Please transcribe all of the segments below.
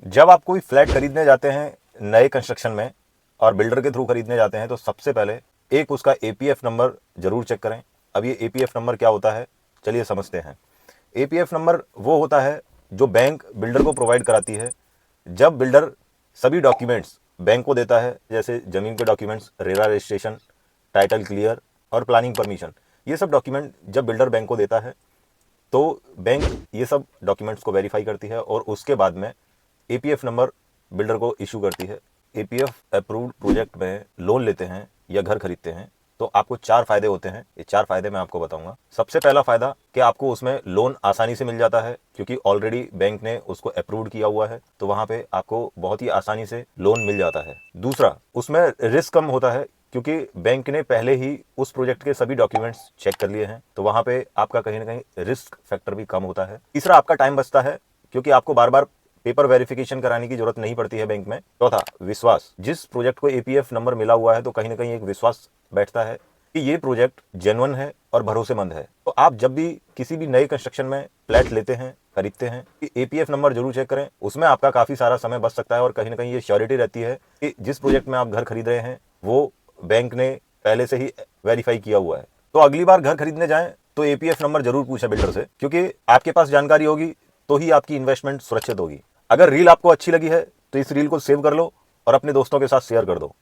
जब आप कोई फ्लैट खरीदने जाते हैं नए कंस्ट्रक्शन में और बिल्डर के थ्रू खरीदने जाते हैं तो सबसे पहले एक उसका एपीएफ नंबर जरूर चेक करें। अब ये एपीएफ नंबर क्या होता है, चलिए समझते हैं। एपीएफ नंबर वो होता है जो बैंक बिल्डर को प्रोवाइड कराती है जब बिल्डर सभी डॉक्यूमेंट्स बैंक को देता है, जैसे ज़मीन के documents, RERA registration, title clear और प्लानिंग परमिशन। ये सब डॉक्यूमेंट जब बिल्डर बैंक को देता है तो बैंक ये सब डॉक्यूमेंट्स को वेरीफाई करती है और उसके बाद में एपीएफ नंबर बिल्डर को इशू करती है। एपीएफ अप्रूव्ड प्रोजेक्ट में लोन लेते हैं या घर खरीदते हैं तो आपको 4 फायदे होते हैं। ये 4 फायदे मैं आपको बताऊंगा। सबसे पहला फायदा कि आपको उसमें लोन आसानी से मिल जाता है क्योंकि ऑलरेडी बैंक ने उसको अप्रूव्ड किया हुआ है, तो वहां पे आपको बहुत ही आसानी से लोन मिल जाता है। दूसरा, उसमें रिस्क कम होता है क्योंकि बैंक ने पहले ही उस प्रोजेक्ट के सभी डॉक्यूमेंट्स चेक कर लिए हैं, तो वहां पे आपका कहीं ना कहीं रिस्क फैक्टर भी कम होता है। तीसरा, आपका टाइम बचता है क्योंकि आपको बार बार पेपर वेरिफिकेशन कराने की जरूरत नहीं पड़ती है बैंक में। चौथा, विश्वास। जिस प्रोजेक्ट को एपीएफ नंबर मिला हुआ है तो कहीं ना कहीं एक विश्वास बैठता है कि ये प्रोजेक्ट जेन्युइन है और भरोसेमंद है। तो आप जब भी किसी भी नए कंस्ट्रक्शन में फ्लैट लेते हैं, खरीदते हैं, कि एपीएफ नंबर जरूर चेक करें। उसमें आपका काफी सारा समय बच सकता है और कहीं ना कहीं ये श्योरिटी रहती है कि जिस प्रोजेक्ट में आप घर खरीद रहे हैं वो बैंक ने पहले से ही वेरीफाई किया हुआ है। तो अगली बार घर खरीदने जाएं तो एपीएफ नंबर जरूर पूछें बिल्डर से, क्योंकि आपके पास जानकारी होगी तो ही आपकी इन्वेस्टमेंट सुरक्षित होगी। अगर रील आपको अच्छी लगी है तो इस रील को सेव कर लो और अपने दोस्तों के साथ शेयर कर दो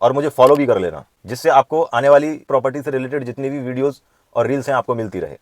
और मुझे फॉलो भी कर लेना, जिससे आपको आने वाली प्रॉपर्टी से रिलेटेड जितनी भी वीडियोस और रील्स हैं आपको मिलती रहे।